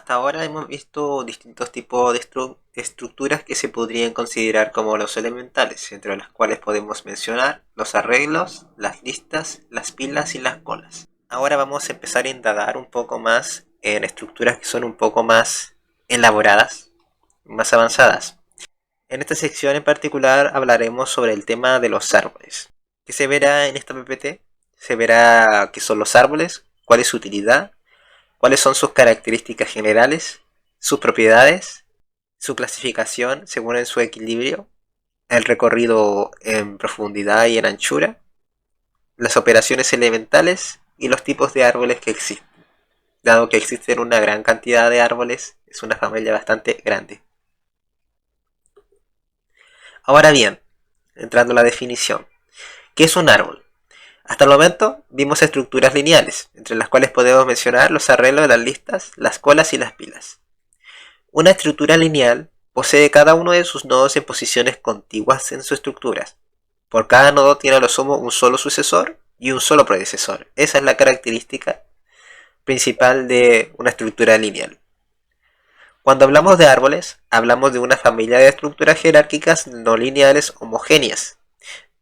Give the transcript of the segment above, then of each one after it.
Hasta ahora hemos visto distintos tipos de estructuras que se podrían considerar como los elementales, entre las cuales podemos mencionar los arreglos, las listas, las pilas y las colas. Ahora vamos a empezar a indagar un poco más en estructuras que son un poco más elaboradas, más avanzadas. En esta sección en particular hablaremos sobre el tema de los árboles. ¿Qué se verá en esta PPT? Se verá qué son los árboles, cuál es su utilidad, cuáles son sus características generales, sus propiedades, su clasificación según en su equilibrio, el recorrido en profundidad y en anchura, las operaciones elementales y los tipos de árboles que existen. Dado que existen una gran cantidad de árboles, es una familia bastante grande. Ahora bien, entrando a la definición, ¿qué es un árbol? Hasta el momento vimos estructuras lineales, entre las cuales podemos mencionar los arreglos de las listas, las colas y las pilas. Una estructura lineal posee cada uno de sus nodos en posiciones contiguas en su estructura. Por cada nodo tiene a lo sumo un solo sucesor y un solo predecesor. Esa es la característica principal de una estructura lineal. Cuando hablamos de árboles, hablamos de una familia de estructuras jerárquicas no lineales homogéneas.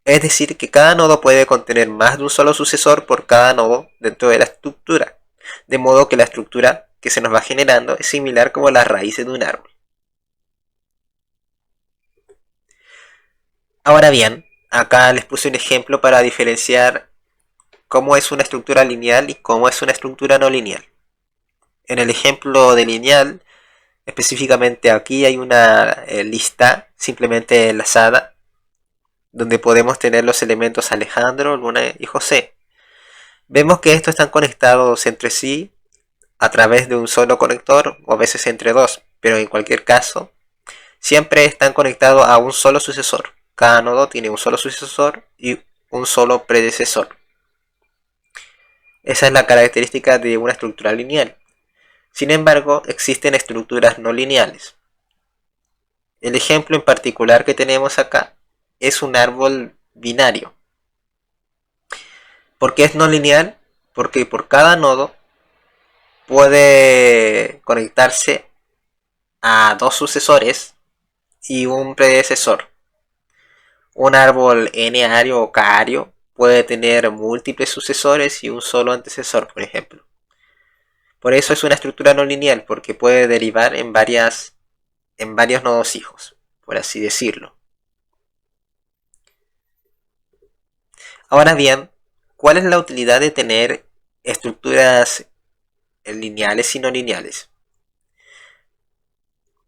Es decir, que cada nodo puede contener más de un solo sucesor por cada nodo dentro de la estructura, de modo que la estructura que se nos va generando es similar como las raíces de un árbol. Ahora bien, acá les puse un ejemplo para diferenciar cómo es una estructura lineal y cómo es una estructura no lineal. En el ejemplo de lineal, específicamente aquí hay una lista simplemente enlazada, donde podemos tener los elementos Alejandro, Luna y José. Vemos que estos están conectados entre sí a través de un solo conector o a veces entre dos, pero en cualquier caso siempre están conectados a un solo sucesor. Cada nodo tiene un solo sucesor y un solo predecesor. Esa es la característica de una estructura lineal. Sin embargo, existen estructuras no lineales. El ejemplo en particular que tenemos acá es un árbol binario. ¿Por qué es no lineal? Porque por cada nodo puede conectarse a dos sucesores y un predecesor. Un árbol n-ario o k-ario puede tener múltiples sucesores y un solo antecesor, por ejemplo. Por eso es una estructura no lineal, porque puede derivar en varios nodos hijos, por así decirlo. Ahora bien, ¿cuál es la utilidad de tener estructuras lineales y no lineales?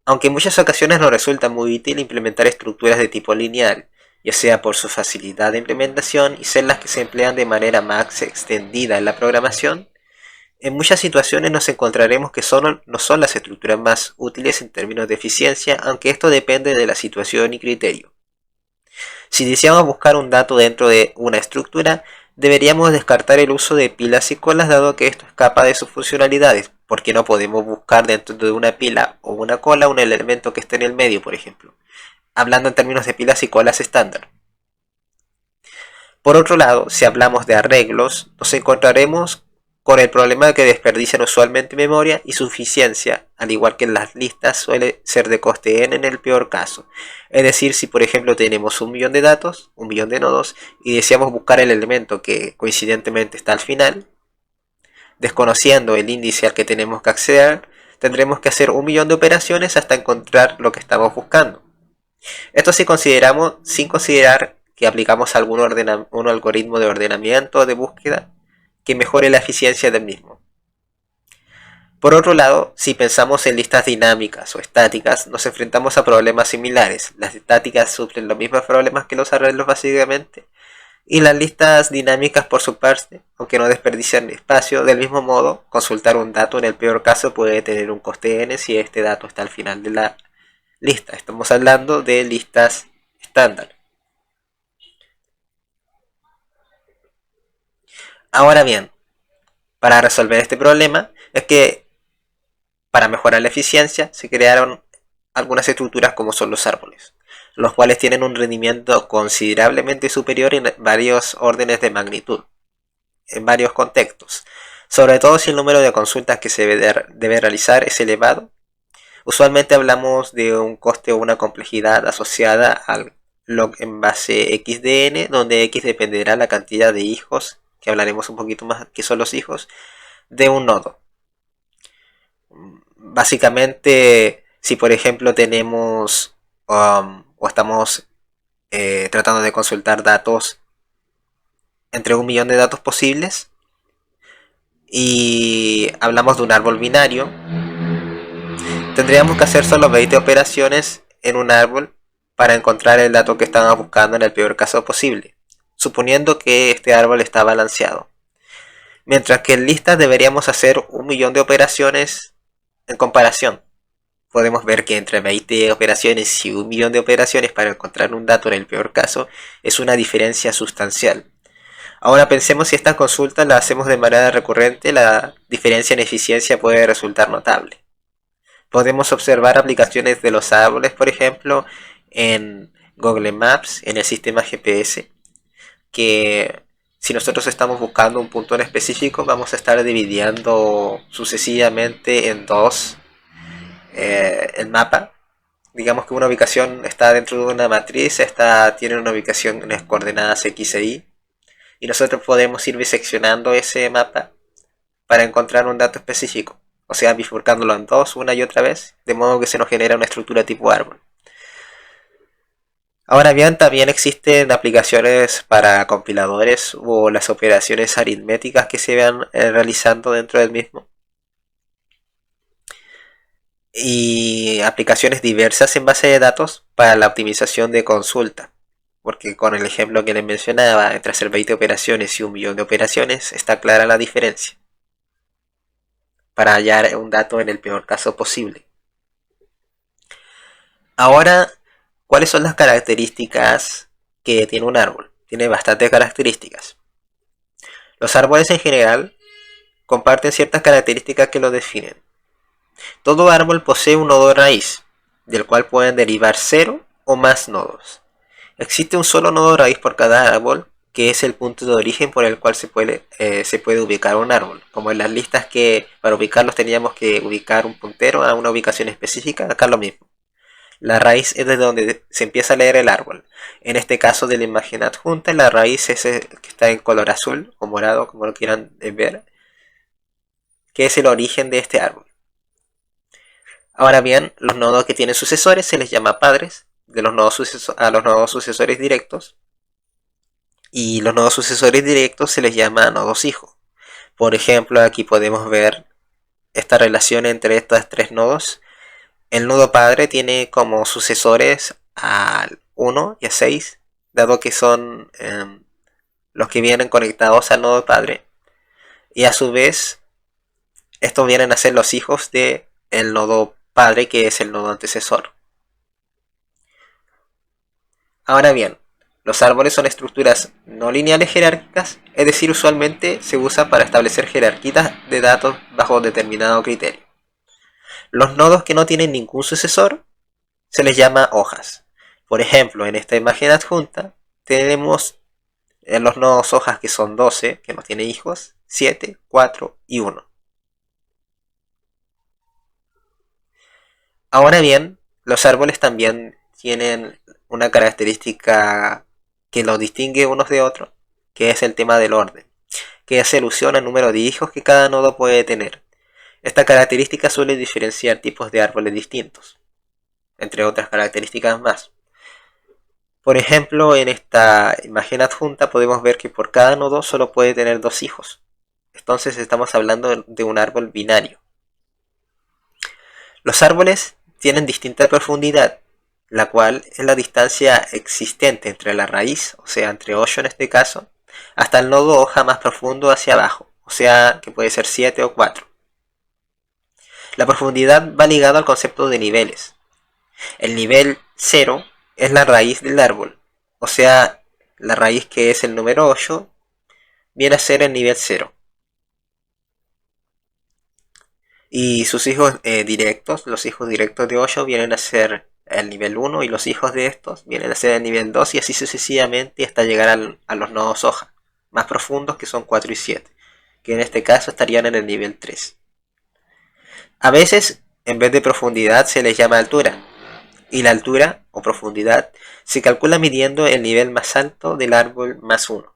Aunque en muchas ocasiones nos resulta muy útil implementar estructuras de tipo lineal, ya sea por su facilidad de implementación y ser las que se emplean de manera más extendida en la programación, en muchas situaciones nos encontraremos que no son las estructuras más útiles en términos de eficiencia, aunque esto depende de la situación y criterio. Si deseamos buscar un dato dentro de una estructura, deberíamos descartar el uso de pilas y colas dado que esto escapa de sus funcionalidades, porque no podemos buscar dentro de una pila o una cola un elemento que esté en el medio, por ejemplo, hablando en términos de pilas y colas estándar. Por otro lado, si hablamos de arreglos, nos encontraremos con el problema de que desperdician usualmente memoria y su eficiencia, al igual que en las listas, suele ser de coste n en el peor caso. Es decir, si por ejemplo tenemos 1.000.000 de datos, 1.000.000 de nodos, y deseamos buscar el elemento que coincidentemente está al final, desconociendo el índice al que tenemos que acceder, tendremos que hacer 1.000.000 de operaciones hasta encontrar lo que estamos buscando. Esto sin considerar que aplicamos un algoritmo de ordenamiento o de búsqueda que mejore la eficiencia del mismo. Por otro lado, si pensamos en listas dinámicas o estáticas, nos enfrentamos a problemas similares. Las estáticas sufren los mismos problemas que los arreglos básicamente, y las listas dinámicas por su parte, aunque no desperdician espacio, del mismo modo, consultar un dato en el peor caso puede tener un coste n si este dato está al final de la lista. Estamos hablando de listas estándar. Ahora bien, para resolver este problema es que para mejorar la eficiencia se crearon algunas estructuras como son los árboles, los cuales tienen un rendimiento considerablemente superior en varios órdenes de magnitud. en varios contextos, sobre todo si el número de consultas que se debe realizar es elevado. Usualmente hablamos de un coste o una complejidad asociada al log en base x de n, donde x dependerá la cantidad de hijos, que hablaremos un poquito más que son los hijos, de un nodo. Básicamente, si por ejemplo tenemos o estamos tratando de consultar datos entre 1 millón de datos posibles y hablamos de un árbol binario, tendríamos que hacer solo 20 operaciones en un árbol para encontrar el dato que estamos buscando en el peor caso posible, suponiendo que este árbol está balanceado. Mientras que en listas deberíamos hacer 1 millón de operaciones en comparación. Podemos ver que entre 20 operaciones y 1 millón de operaciones para encontrar un dato en el peor caso es una diferencia sustancial. Ahora pensemos si esta consulta la hacemos de manera recurrente, la diferencia en eficiencia puede resultar notable. Podemos observar aplicaciones de los árboles, por ejemplo, en Google Maps, en el sistema GPS, que si nosotros estamos buscando un punto en específico, vamos a estar dividiendo sucesivamente en dos el mapa. Digamos que una ubicación está dentro de una matriz, esta tiene una ubicación en las coordenadas X e Y, y nosotros podemos ir diseccionando ese mapa para encontrar un dato específico, o sea, bifurcándolo en dos una y otra vez, de modo que se nos genera una estructura tipo árbol. Ahora bien, también existen aplicaciones para compiladores o las operaciones aritméticas que se van realizando dentro del mismo. Y aplicaciones diversas en base de datos para la optimización de consulta. Porque con el ejemplo que les mencionaba, entre hacer 20 operaciones y 1 millón de operaciones, está clara la diferencia. Para hallar un dato en el peor caso posible. Ahora, ¿cuáles son las características que tiene un árbol? Tiene bastantes características. Los árboles en general comparten ciertas características que lo definen. Todo árbol posee un nodo raíz, del cual pueden derivar 0 o más nodos. Existe un solo nodo raíz por cada árbol, que es el punto de origen por el cual se puede ubicar un árbol. Como en las listas que para ubicarlos teníamos que ubicar un puntero a una ubicación específica, acá lo mismo. La raíz es desde donde se empieza a leer el árbol. En este caso de la imagen adjunta, la raíz es el que está en color azul o morado, como lo quieran ver, que es el origen de este árbol. Ahora bien, los nodos que tienen sucesores se les llama padres de los nodos a los nodos sucesores directos, y los nodos sucesores directos se les llama nodos hijos. Por ejemplo, aquí podemos ver esta relación entre estos tres nodos. El nodo padre tiene como sucesores al 1 y a 6, dado que son los que vienen conectados al nodo padre, y a su vez estos vienen a ser los hijos del nodo padre, que es el nodo antecesor. Ahora bien, los árboles son estructuras no lineales jerárquicas, es decir, usualmente se usa para establecer jerarquías de datos bajo determinado criterio. Los nodos que no tienen ningún sucesor se les llama hojas. Por ejemplo, en esta imagen adjunta tenemos los nodos hojas, que son 12, que no tienen hijos, 7, 4 y 1. Ahora bien, los árboles también tienen una característica que los distingue unos de otros, que es el tema del orden, que hace alusión al número de hijos que cada nodo puede tener. Esta característica suele diferenciar tipos de árboles distintos, entre otras características más. Por ejemplo, en esta imagen adjunta podemos ver que por cada nodo solo puede tener 2 hijos. Entonces estamos hablando de un árbol binario. Los árboles tienen distinta profundidad, la cual es la distancia existente entre la raíz, o sea, entre 8 en este caso, hasta el nodo hoja más profundo hacia abajo, o sea, que puede ser 7 o 4. La profundidad va ligada al concepto de niveles. El nivel 0 es la raíz del árbol, o sea, la raíz, que es el número 8, viene a ser el nivel 0. Y sus hijos directos, los hijos directos de 8 vienen a ser el nivel 1, y los hijos de estos vienen a ser el nivel 2, y así sucesivamente hasta llegar a los nodos hoja. más profundos que son 4 y 7, que en este caso estarían en el nivel 3. A veces, en vez de profundidad, se les llama altura, y la altura o profundidad se calcula midiendo el nivel más alto del árbol más 1.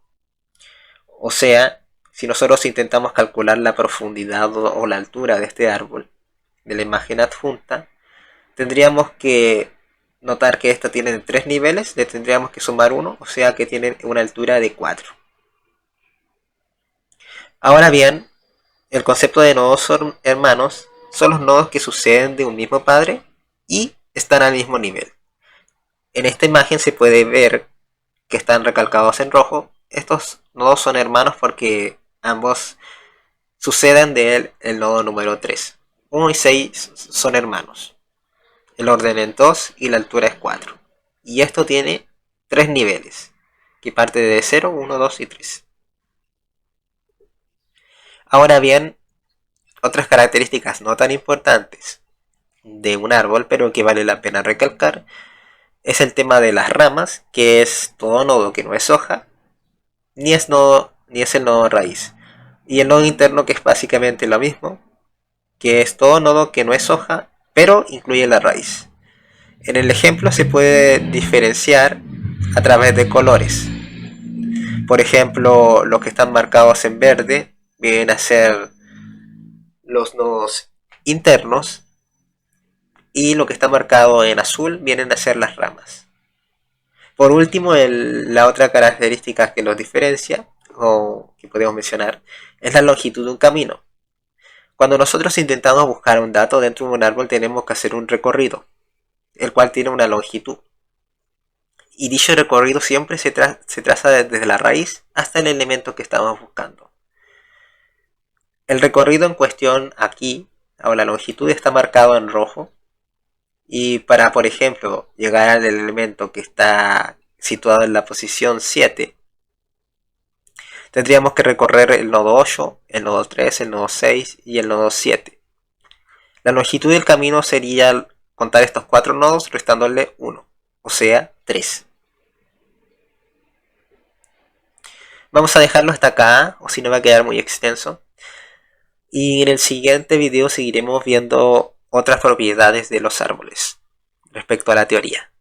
O sea, si nosotros intentamos calcular la profundidad o la altura de este árbol, de la imagen adjunta, tendríamos que notar que esta tiene 3 niveles, le tendríamos que sumar 1, o sea que tiene una altura de 4. Ahora bien, el concepto de nodos hermanos son los nodos que suceden de un mismo padre y están al mismo nivel. En esta imagen se puede ver que están recalcados en rojo. Estos nodos son hermanos porque ambos suceden de el nodo número 3. 1 y 6 son hermanos. El orden es 2 y la altura es 4. Y esto tiene 3 niveles, que parte de 0, 1, 2 y 3. Ahora bien, otras características no tan importantes de un árbol, pero que vale la pena recalcar, es el tema de las ramas, que es todo nodo que no es hoja, ni es el nodo raíz. Y el nodo interno, que es básicamente lo mismo, que es todo nodo que no es hoja, pero incluye la raíz. En el ejemplo se puede diferenciar a través de colores. Por ejemplo, los que están marcados en verde vienen a ser los nodos internos y lo que está marcado en azul vienen a ser las ramas. Por último, la otra característica que los diferencia, o que podemos mencionar, es la longitud de un camino. Cuando nosotros intentamos buscar un dato dentro de un árbol, tenemos que hacer un recorrido, el cual tiene una longitud. Y dicho recorrido siempre se traza desde la raíz hasta el elemento que estamos buscando. El recorrido en cuestión aquí, o la longitud, está marcado en rojo. Y para, por ejemplo, llegar al elemento que está situado en la posición 7, tendríamos que recorrer el nodo 8, el nodo 3, el nodo 6 y el nodo 7. La longitud del camino sería contar estos 4 nodos restándole 1, o sea 3. Vamos a dejarlo hasta acá, o si no va a quedar muy extenso. Y en el siguiente video seguiremos viendo otras propiedades de los árboles respecto a la teoría.